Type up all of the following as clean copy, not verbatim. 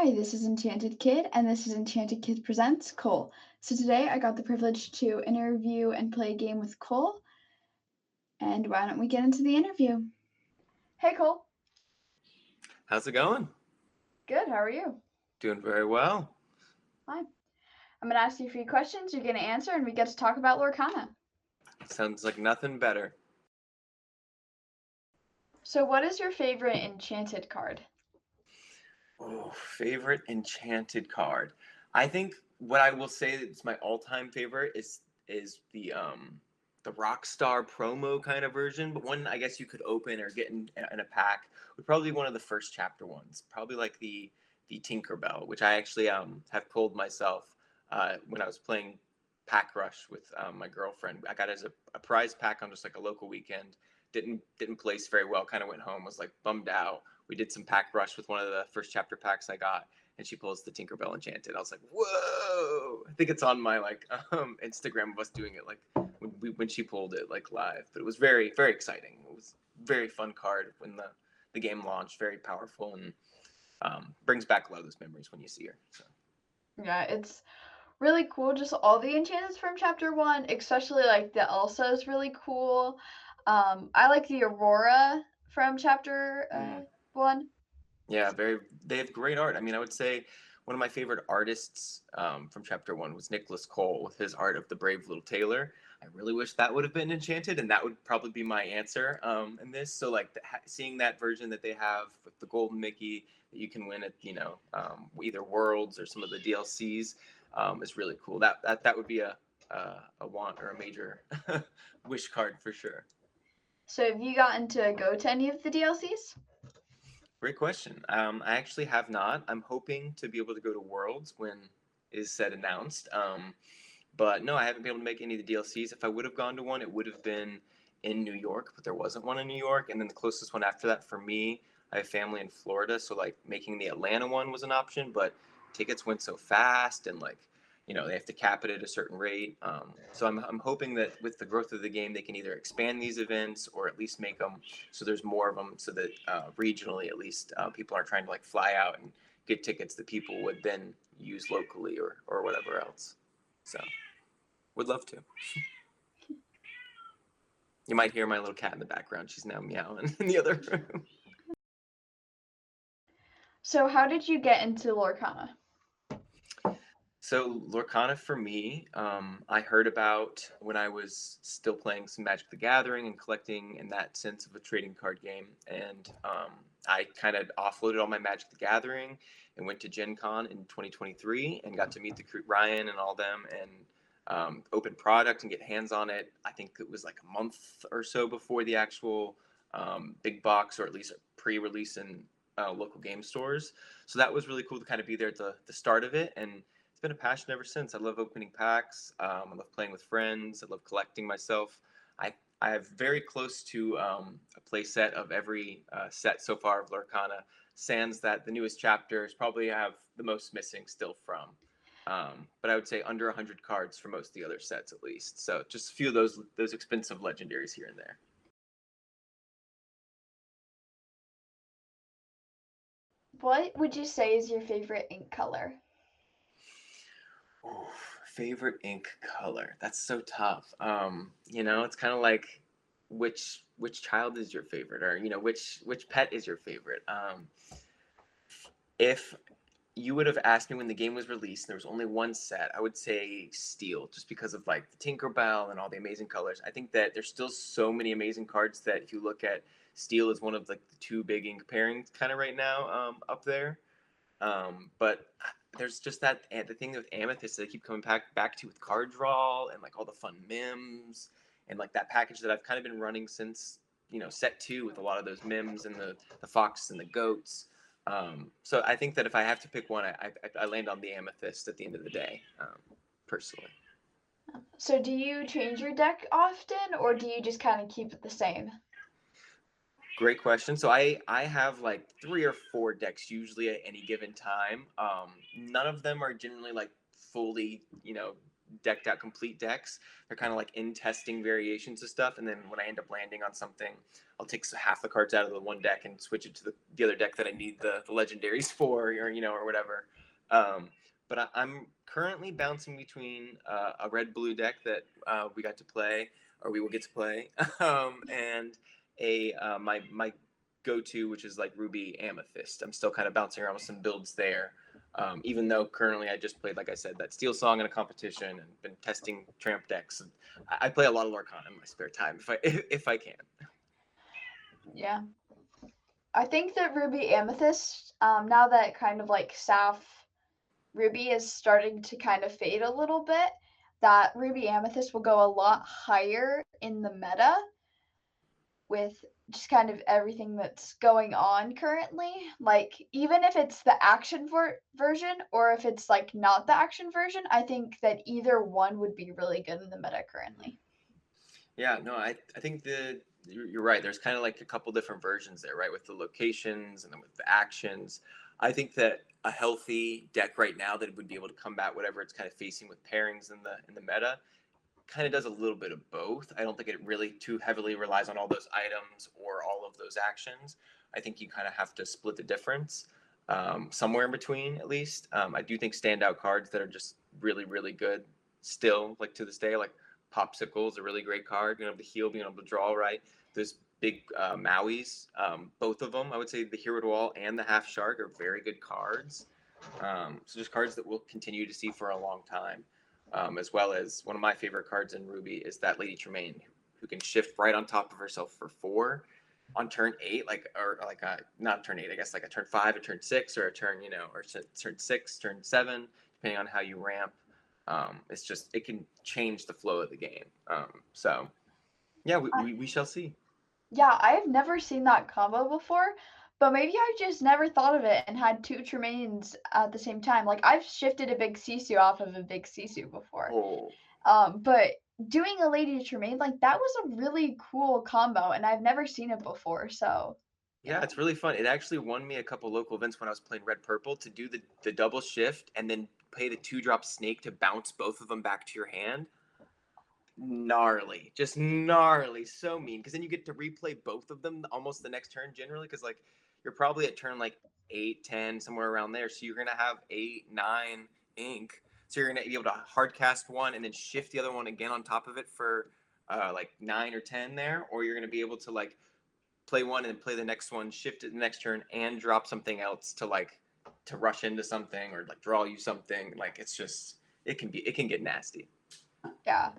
Hi, this is Enchanted Kid, and this is Enchanted Kid Presents Kole. So today I got the privilege to interview and play a game with Kole, and why don't we get into the interview? Hey Kole. How's it going? Good, how are you? Doing very well. Fine. I'm going to ask you a few questions, you're going to answer, and we get to talk about Lorcana. Sounds like nothing better. So what is your favorite enchanted card? Oh, favorite enchanted card. I think what I will say that's my all-time favorite is the Rockstar promo kind of version, but one I guess you could open or get in a pack would probably be one of the first chapter ones. Probably like the Tinkerbell, which I actually have pulled myself when I was playing Pack Rush with my girlfriend. I got it as a prize pack on just like a local weekend. Didn't place very well. Kind of went home, was like bummed out. We did some Pack Rush with one of the first chapter packs I got, and she pulls the Tinkerbell Enchanted. I was like, whoa! I think it's on my like Instagram of us doing it like when she pulled it like live. But it was very very exciting. It was a very fun card when the game launched. Very powerful and brings back a lot of those memories when you see her. So. Yeah, it's really cool, just all the enchantments from chapter 1, especially like the Elsa is really cool. I like the Aurora from chapter 1. Yeah, they have great art. I mean, I would say one of my favorite artists from chapter one was Nicholas Cole with his art of the brave little tailor. I really wish that would have been enchanted, and that would probably be my answer in this. So, like seeing that version that they have with the golden Mickey that you can win at either Worlds or some of the DLCs is really cool. That would be a want or a major wish card for sure. So have you gotten to go to any of the DLCs? Great question. I actually have not. I'm hoping to be able to go to Worlds when is said announced. But no, I haven't been able to make any of the DLCs. If I would have gone to one, it would have been in New York, but there wasn't one in New York. And then the closest one after that for me, I have family in Florida, so like making the Atlanta one was an option, but tickets went so fast and like they have to cap it at a certain rate. So I'm hoping that with the growth of the game, they can either expand these events or at least make them so there's more of them, so that regionally at least people aren't trying to like fly out and get tickets that people would then use locally or whatever else. So would love to. You might hear my little cat in the background. She's now meowing in the other room. So how did you get into Lorcana? So Lorcana for me, I heard about when I was still playing some Magic the Gathering and collecting in that sense of a trading card game, and I kind of offloaded all my Magic the Gathering and went to Gen Con in 2023 and got to meet the crew, Ryan and all them, and open product and get hands on it. I think it was like a month or so before the actual big box, or at least pre-release in local game stores. So that was really cool to kind of be there at the start of it, and it's been a passion ever since. I love opening packs. I love playing with friends. I love collecting myself. I have very close to a play set of every set so far of Lorcana. Sans that the newest chapters probably have the most missing still from. But I would say under 100 cards for most of the other sets at least. So just a few of those expensive legendaries here and there. What would you say is your favorite ink color? Ooh, favorite ink color. That's so tough. It's kind of like which child is your favorite, or which pet is your favorite. If you would have asked me when the game was released and there was only one set, I would say steel, just because of like the Tinkerbell and all the amazing colors. I think that there's still so many amazing cards that if you look at steel is one of like the two big ink pairings kind of right now up there. But there's just the thing with Amethyst that I keep coming back to with card draw and like all the fun mims and like that package that I've kind of been running since set two with a lot of those mims and the foxes and the goats. So I think that if I have to pick one, I land on the Amethyst at the end of the day, personally. So do you change your deck often, or do you just kind of keep it the same? Great question. So I have like 3 or 4 decks usually at any given time. None of them are generally like fully decked out complete decks. They're kind of like in testing variations of stuff, and then when I end up landing on something, I'll take half the cards out of the one deck and switch it to the other deck that I need the legendaries for, or or whatever. But I'm currently bouncing between a red-blue deck that we got to play, or we will get to play, and a my go-to, which is like Ruby Amethyst. I'm still kind of bouncing around with some builds there. Even though currently I just played, like I said, that Steel Song in a competition and been testing Tramp decks. I play a lot of Lorcana in my spare time if I can. Yeah. I think that Ruby Amethyst, now that kind of like Saf Ruby is starting to kind of fade a little bit, that Ruby Amethyst will go a lot higher in the meta with just kind of everything that's going on currently. Like, even if it's the action version or if it's like not the action version, I think that either one would be really good in the meta currently. Yeah, no, I think you're right. There's kind of like a couple different versions there, right? With the locations and then with the actions. I think that a healthy deck right now that would be able to combat whatever it's kind of facing with pairings in the meta kind of does a little bit of both. I don't think it really too heavily relies on all those items or all of those actions. I think you kind of have to split the difference somewhere in between, at least. I do think standout cards that are just really, really good still, like to this day, like Popsicle is a really great card. Being able to heal, being able to draw right. Those big Mauis, both of them, I would say the Hero to All and the Half Shark are very good cards. So just cards that we'll continue to see for a long time. As well as one of my favorite cards in Ruby is that Lady Tremaine, who can shift right on top of herself for 4 on turn 8, not turn 8, I guess like a turn 5, a turn 6, or a turn or turn 6, turn 7, depending on how you ramp. It's just it can change the flow of the game. So yeah, we shall see. Yeah, I've never seen that combo before, but maybe I just never thought of it and had two Tremaines at the same time. Like, I've shifted a big Sisu off of a big Sisu before. Oh. But doing a Lady Tremaine, like, that was a really cool combo, and I've never seen it before, so, Yeah, it's really fun. It actually won me a couple local events when I was playing Red Purple to do the double shift and then play the 2-drop snake to bounce both of them back to your hand. Gnarly, just gnarly, so mean. Because then you get to replay both of them almost the next turn generally. Because like you're probably at turn like 8, 10, somewhere around there. So you're gonna have 8, 9 ink. So you're gonna be able to hard cast one and then shift the other one again on top of it for like 9 or 10 there, or you're gonna be able to like play one and then play the next one, shift it the next turn, and drop something else to rush into something or like draw you something. Like it's just it can get nasty. yeah.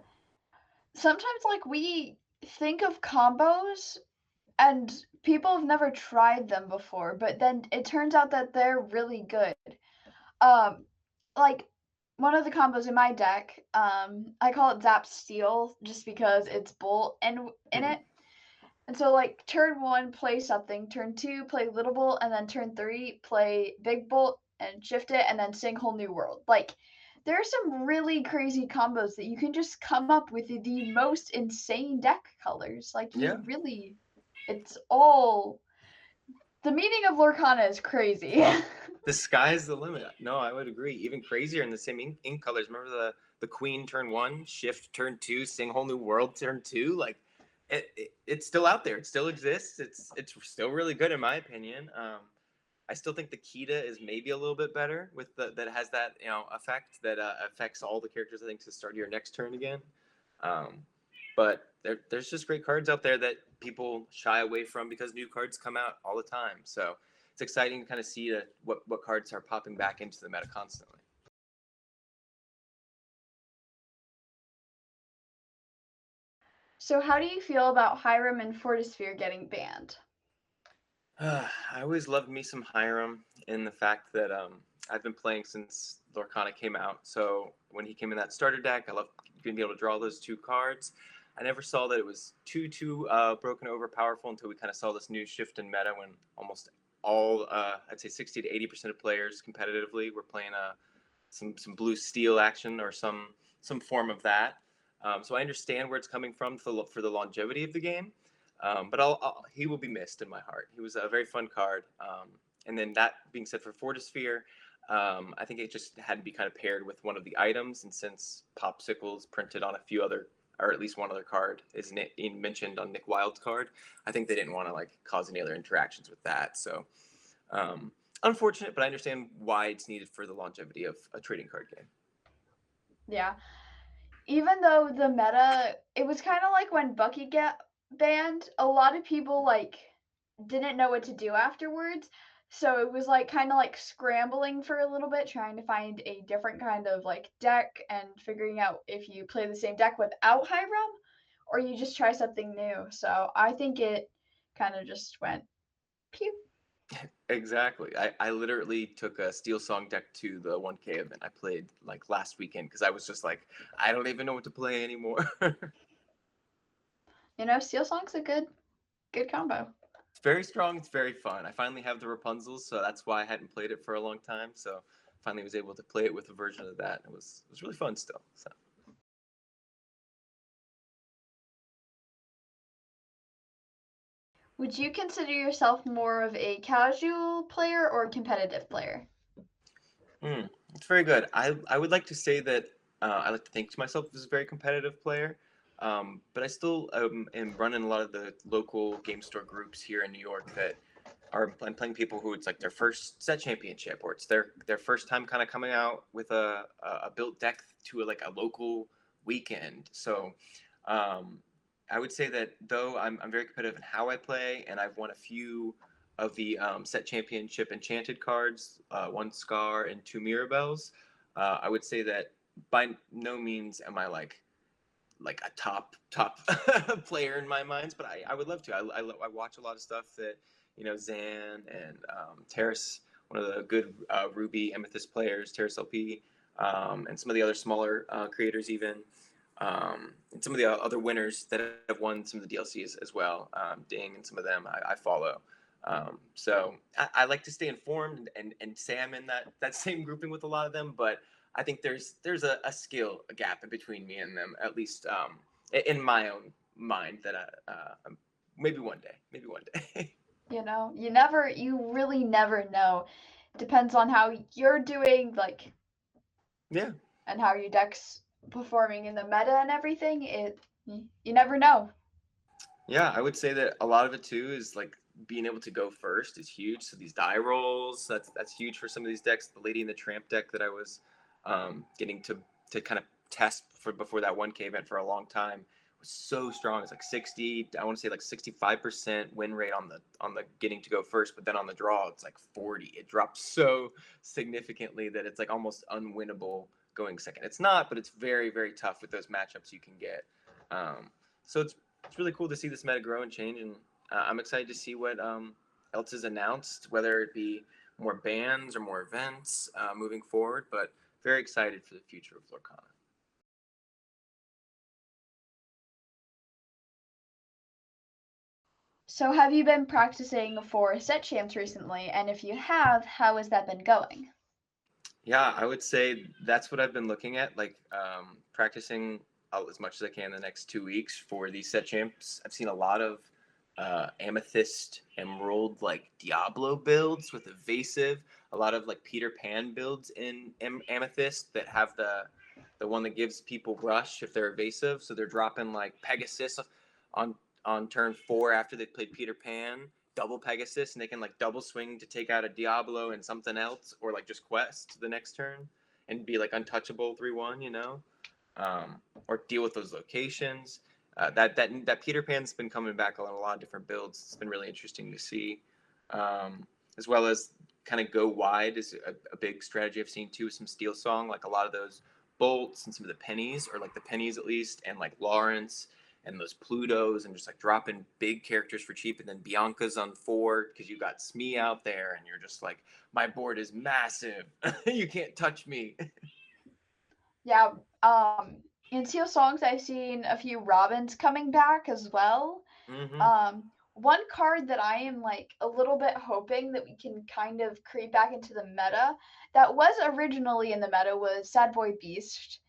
Sometimes, like, we think of combos and people have never tried them before, but then it turns out that they're really good. Um, like, one of the combos in my deck, I call it Zap Steel just because it's Bolt in it. And so, like, turn 1, play something, turn 2, play Little Bolt, and then turn 3, play Big Bolt and shift it, and then sing Whole New World. Like, there are some really crazy combos that you can just come up with the most insane deck colors. Like, Yeah. you really, it's all. The meaning of Lorcana is crazy. The sky's the limit. No, I would agree. Even crazier in the same ink colors. Remember the Queen turn 1, shift turn 2, sing Whole New World turn 2. Like it's still out there. It still exists. It's still really good in my opinion. I still think the Kita is maybe a little bit better with that has that effect that affects all the characters. I think to start your next turn again. Um, but there's just great cards out there that people shy away from because new cards come out all the time. So it's exciting to kind of see what cards are popping back into the meta constantly. So, how do you feel about Hiram and Fortisphere getting banned? I always loved me some Hiram in the fact that I've been playing since Lorcana came out. So when he came in that starter deck, I loved being able to draw those 2 cards. I never saw that it was too broken over powerful until we kind of saw this new shift in meta when almost all I'd say 60 to 80% of players competitively were playing some blue steel action or some form of that. So I understand where it's coming from for the longevity of the game. But he will be missed in my heart. He was a very fun card. And then that being said, for Fortisphere, I think it just had to be kind of paired with one of the items, and since Popsicles printed on a few other, or at least one other card is mentioned on Nick Wild's card, I think they didn't want to like cause any other interactions with that. So unfortunate, but I understand why it's needed for the longevity of a trading card game. Yeah. Even though the meta, it was kind of like when Bucky got banned, a lot of people like didn't know what to do afterwards. So it was like kind of like scrambling for a little bit, trying to find a different kind of like deck and figuring out if you play the same deck without Hiram or you just try something new. So I think it kind of just went pew. Exactly. I literally took a Steel Song deck to the 1K event I played like last weekend because I was just like, I don't even know what to play anymore. You know, Steel Song's a good combo. It's very strong. It's very fun. I finally have the Rapunzels, so that's why I hadn't played it for a long time. So finally was able to play it with a version of that. It was really fun still. So Would you consider yourself more of a casual player or competitive player? it's very good. I would like to say that I like to think to myself as a very competitive player, but I still am running a lot of the local game store groups here in New York that I'm playing people who it's like their first set championship or it's their first time kind of coming out with a built deck to like a local weekend. So um, I would say that though I'm very competitive in how I play and I've won a few of the set championship enchanted cards, one Scar and two Mirabelles. I would say that by no means am I like a top player in my minds, but I would love to. I watch a lot of stuff that Zan and Terrace, one of the good Ruby Amethyst players, Terrace LP, and some of the other smaller creators even, and some of the other winners that have won some of the DLCs as well. Ding and some of them I follow. So I like to stay informed and say I'm in that same grouping with a lot of them, but I think there's a skill gap in between me and them, at least in my own mind. That maybe one day. You know, you really never know. Depends on how you're doing, like, Yeah, and how your deck's performing in the meta and everything. You never know. yeah. I would say that a lot of it too is like being able to go first is huge. So these die rolls, that's huge for some of these decks. The Lady and the Tramp deck that I was getting to kind of test for before that 1K event for a long time was so strong. It's like 60, I want to say like 65% win rate on the getting to go first, but then on the draw it's like 40. It drops so significantly that it's like almost unwinnable going second. It's not, but it's very very tough with those matchups you can get. So it's really cool to see this meta grow and change, and I'm excited to see what else is announced, whether it be more bans or more events moving forward. But very excited for the future of Lorcana. So, have you been practicing for set champs recently? And if you have, how has that been going? Yeah, I would say that's what I've been looking at, like practicing as much as I can the next 2 weeks for these set champs. I've seen a lot of amethyst, emerald, like Diablo builds with evasive. A lot of like Peter Pan builds in amethyst that have the one that gives people rush if they're evasive. So they're dropping like Pegasus on on turn 4 after they played Peter Pan, double Pegasus, and they can like double swing to take out a Diablo and something else, or like just quest the next turn and be like untouchable 3-1, or deal with those locations. That Peter Pan's been coming back on a lot of different builds. It's been really interesting to see, as well as kind of go wide is a big strategy I've seen too. With some Steel Song, like a lot of those bolts and some of the pennies, or like the pennies at least, and like Lawrence and those Plutos, and just like dropping big characters for cheap, and then Bianca's on 4 because you got Smee out there, and you're just like, my board is massive, you can't touch me. Yeah, in Seal Songs, I've seen a few Robins coming back as well. Mm-hmm. One card that I am like a little bit hoping that we can kind of creep back into the meta that was originally in the meta was Sad Boy Beast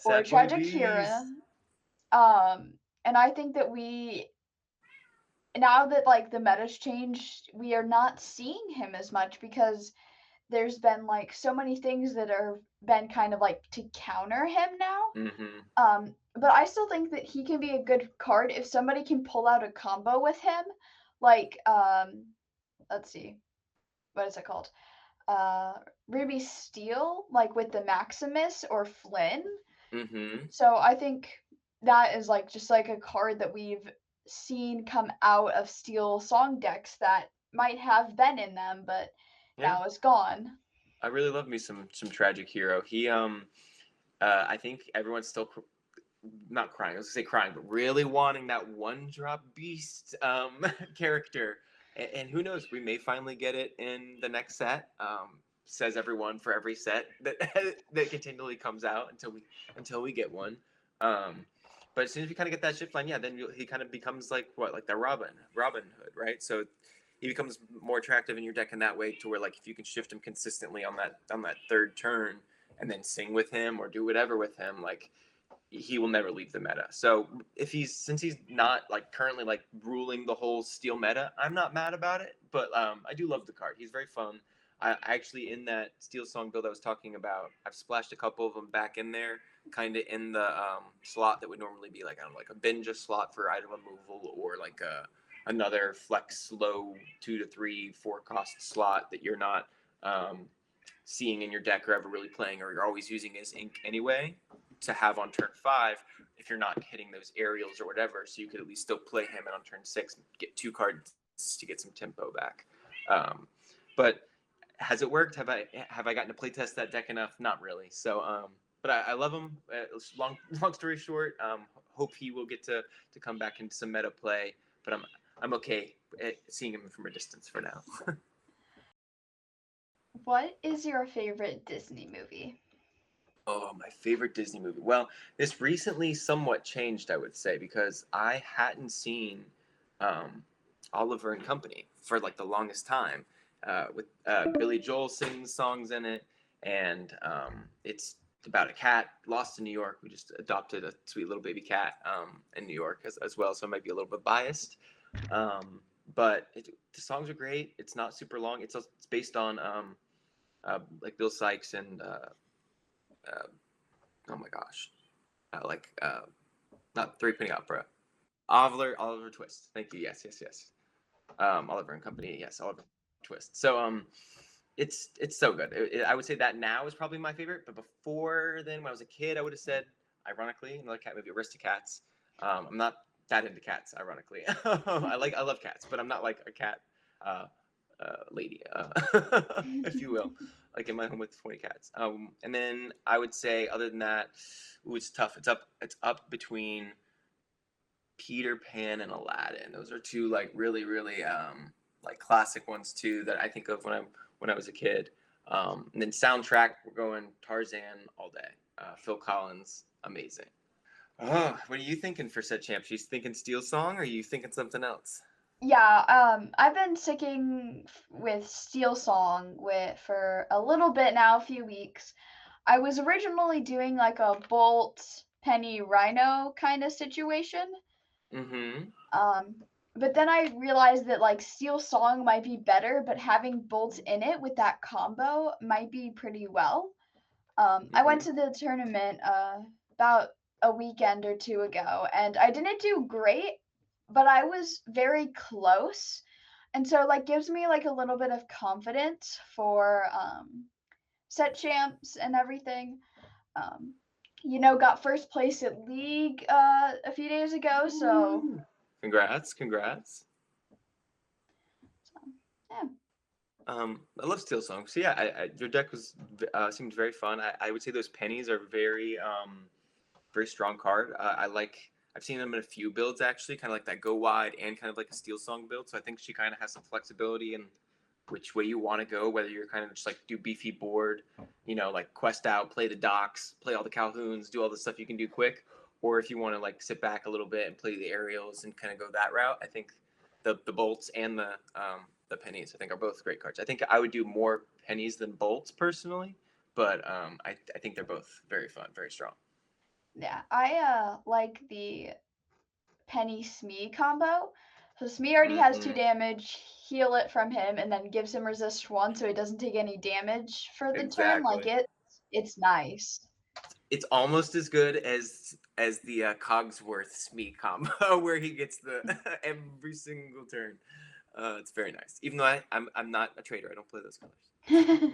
or Sad Boy Tragic Hero. Beast. And I think that we now that like the meta's changed, we are not seeing him as much because there's been like so many things that are been kind of like to counter him now. Mm-hmm. But I still think that he can be a good card if somebody can pull out a combo with him. Like, let's see, what is it called? Ruby Steel, like with the Maximus or Flynn. Mm-hmm. So I think that is like just like a card that we've seen come out of Steel song decks that might have been in them, but Yeah. now is gone. I really love me some tragic hero. He I think everyone's still not crying. I was gonna say crying, but really wanting that one drop beast character. And who knows? We may finally get it in the next set. Says everyone for every set that that continually comes out until we get one. Um, but as soon as we kind of get that shift line, yeah, then he kind of becomes like what, like the Robin Hood, right? So he becomes more attractive in your deck in that way, to where like if you can shift him consistently on that third turn, and then sing with him or do whatever with him, like he will never leave the meta. So if since he's not like currently like ruling the whole steel meta, I'm not mad about it. But I do love the card. He's very fun. I actually, in that steel song build I was talking about, I've splashed a couple of them back in there, kind of in the slot that would normally be like, I don't know, like a Benja slot for item removal, or like another flex low 2 to 3 4 cost slot that you're not seeing in your deck or ever really playing, or you're always using as ink anyway, to have on turn 5 if you're not hitting those aerials or whatever, so you could at least still play him, and on turn 6 get 2 cards to get some tempo back. But has it worked? Have I gotten to play test that deck enough? Not really. So but I love him. Long story short, hope he will get to come back into some meta play, but I'm okay seeing him from a distance for now. What is your favorite Disney movie? Oh, my favorite Disney movie. Well, this recently somewhat changed, I would say, because I hadn't seen um, Oliver and Company for like the longest time. With Billy Joel singing songs in it, and it's about a cat lost in New York. We just adopted a sweet little baby cat in New York as well, so I might be a little bit biased. But the songs are great. It's not super long. It's based on like Bill Sykes and uh, oh my gosh, like not Three Penny Opera, Oliver Twist. Thank you. Yes. Oliver and Company. Yes, Oliver Twist. So it's so good. I would say that now is probably my favorite. But before then, when I was a kid, I would have said, ironically, another cat movie, Aristocats. I'm not that into cats, ironically. I love cats, but I'm not like a cat uh, lady, if you will, like in my home with 20 cats. And then I would say, other than that, ooh, it's tough. It's up between Peter Pan and Aladdin. Those are two like really like classic ones too that I think of when I was a kid. And then soundtrack, we're going Tarzan all day. Phil Collins, amazing. Oh, what are you thinking for set champ? She's thinking Steel Song, or are you thinking something else? Yeah, I've been sticking with Steel Song for a little bit now, a few weeks. I was originally doing like a Bolt Penny Rhino kind of situation. Mm-hmm. Um, but then I realized that like Steel Song might be better, but having Bolt in it with that combo might be pretty well. I went Mm-hmm. to the tournament about a weekend or two ago, and I didn't do great, but I was very close, and so like gives me like a little bit of confidence for set champs and everything. Um, got first place at league a few days ago, so, Congrats. so yeah. I love Steel Song. So yeah, your deck seemed very fun. I would say those pennies are very strong card. I've seen them in a few builds actually, kind of like that go wide and kind of like a Steel Song build. So I think she kind of has some flexibility in which way you want to go. Whether you're kind of just like do beefy board, like quest out, play the docks, play all the Calhouns, do all the stuff you can do quick, or if you want to like sit back a little bit and play the aerials and kind of go that route. I think the bolts and the pennies I think are both great cards. I think I would do more pennies than bolts personally, but I think they're both very fun, very strong. Yeah, I like the Penny Smee combo. So Smee already has 2 Mm-hmm. damage, heal it from him, and then gives him resist 1 so he doesn't take any damage for the turn. Like, Exactly. it's nice. It's almost as good as the Cogsworth Smee combo where he gets the every single turn. It's very nice. Even though I'm not a trader, I don't play those colors.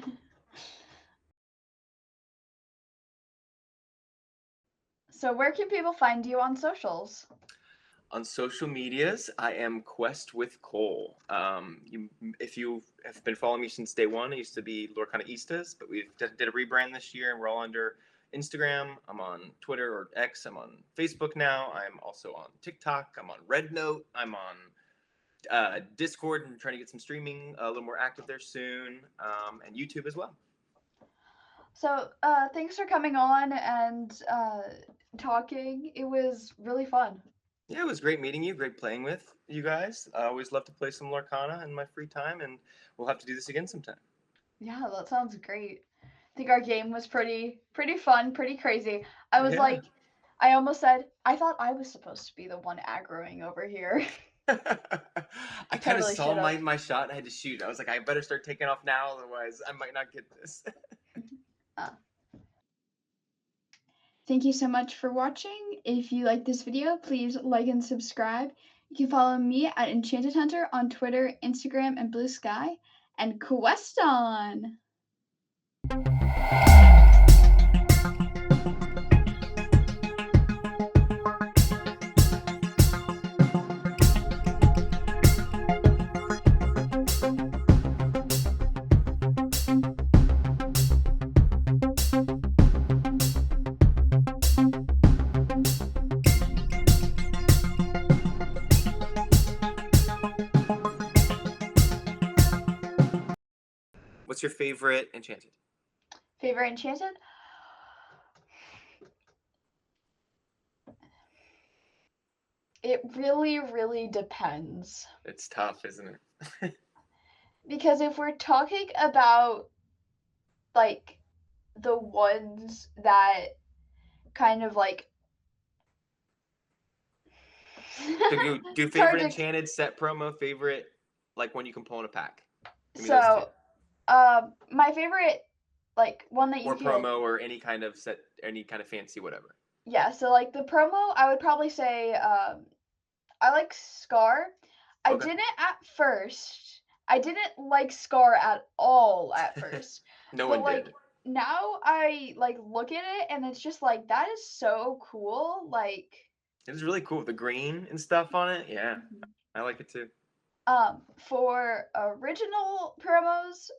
So where can people find you on socials? On social medias, I am QuestwithKole. If you have been following me since day one, I used to be Lorcana Eastas, but we did a rebrand this year, and we're all under Instagram. I'm on Twitter or X. I'm on Facebook now. I'm also on TikTok. I'm on Red Note. I'm on Discord and trying to get some streaming a little more active there soon, and YouTube as well. So thanks for coming on and talking. It was really fun. Yeah, it was great meeting you. Great playing with you guys. I always love to play some Lorcana in my free time, and we'll have to do this again sometime. Yeah, that sounds great. I think our game was pretty fun, pretty crazy. I was Yeah. like, I almost said, I thought I was supposed to be the one aggroing over here. I kind of Totally saw should have. my shot and I had to shoot. I was like, I better start taking off now, otherwise I might not get this. uh, Thank you so much for watching. If you like this video, please like and subscribe. You can follow me at Enchanted Hunter on Twitter, Instagram, and Blue Sky, and Quest on! What's your favorite Enchanted? Favorite Enchanted? It really depends. It's tough, isn't it? Because if we're talking about, like, the ones that kind of, like... So do It's hard favorite to... Enchanted set promo, favorite like one you can pull in a pack. Give me those two. So, my favorite, like, one that you Or can... promo or any kind of set, any kind of fancy whatever. Yeah, so, like, the promo, I would probably say, I like Scar. I Okay. didn't at first. I didn't like Scar at all at first. No But, one like, did. now I, like, look at it and it's just like, that is so cool. Like... It was really cool. The green and stuff on it. Yeah. Mhm. I like it too. For original promos,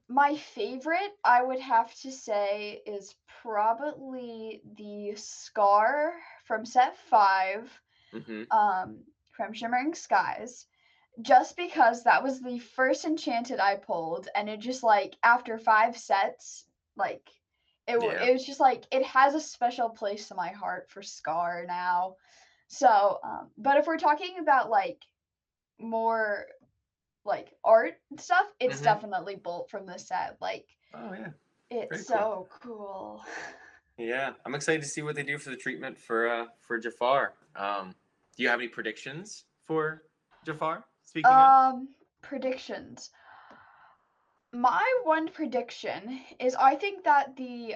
my favorite, I would have to say, is probably the Scar from set 5, Mm-hmm. from Shimmering Skies. Just because that was the first Enchanted I pulled, and it just, like, after 5 sets, like, Yeah. it was just like, it has a special place in my heart for Scar now. So, but if we're talking about, like, more, like, art and stuff, it's Mm-hmm. definitely Bolt from the set. Like, Oh yeah. it's Very cool. so cool. Yeah, I'm excited to see what they do for the treatment for Jafar. Do you have any predictions for Jafar? Speaking of. Predictions. My one prediction is I think that the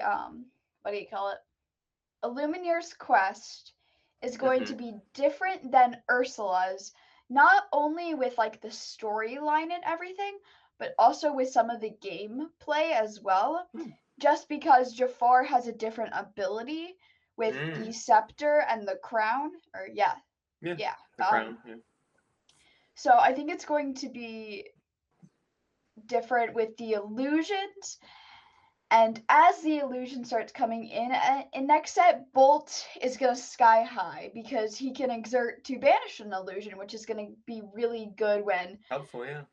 what do you call it? Illumineer's quest is going Mm-hmm. to be different than Ursula's, not only with, like, the storyline and everything, but also with some of the gameplay as well. Hmm. Just because Jafar has a different ability with the Mm. scepter and the crown, or yeah, Yeah, yeah. the crown. Yeah. So I think it's going to be different with the illusions. And as the illusion starts coming in next set, Bolt is going to sky high because he can exert to banish an illusion, which is going to be really good when, Helpful, yeah.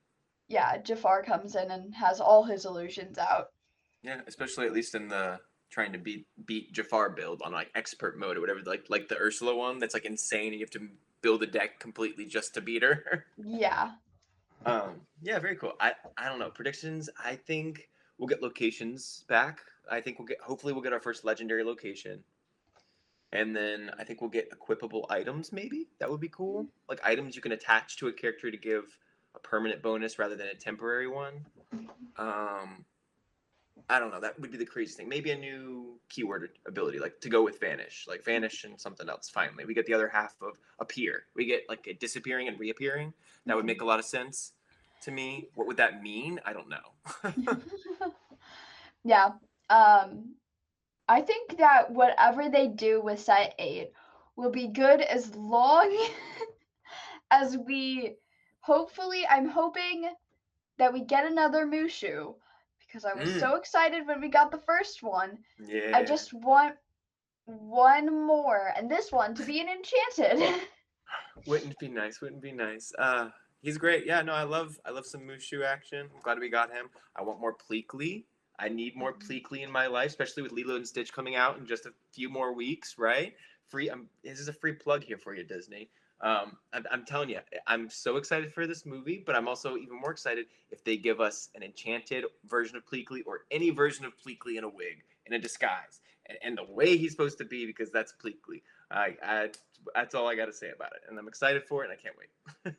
yeah, Jafar comes in and has all his illusions out. Yeah, especially at least in the trying to beat Jafar build on like expert mode or whatever, like the Ursula one that's like insane and you have to build a deck completely just to beat her. Yeah. Yeah, very cool. I don't know. Predictions, I think we'll get locations back. I think hopefully we'll get our first legendary location. And then I think we'll get equipable items, maybe. That would be cool. Like items you can attach to a character to give a permanent bonus rather than a temporary one. Um, I don't know. That would be the craziest thing. Maybe a new keyword ability, like to go with vanish, like vanish and something else. Finally, we get the other half of appear. We get like a disappearing and reappearing. That would make a lot of sense to me. What would that mean? I don't know. Yeah. Um, I think that whatever they do with set 8 will be good as long as we hopefully I'm hoping that we get another Mushu because I was Mm, so excited when we got the first one. I yeah. just want one more, and this one to be an enchanted. Wouldn't it be nice? Wouldn't it be nice? He's great. Yeah, no, I love some Mushu action. I'm glad we got him. I want more Pleakley. I need more Pleakley in my life, especially with Lilo and Stitch coming out in just a few more weeks, right? Free. This is a free plug here for you, Disney. I'm telling you, I'm so excited for this movie, but I'm also even more excited if they give us an enchanted version of Pleakley or any version of Pleakley in a wig, in a disguise, and the way he's supposed to be, because that's Pleakley. I that's all I got to say about it, and I'm excited for it, and I can't wait.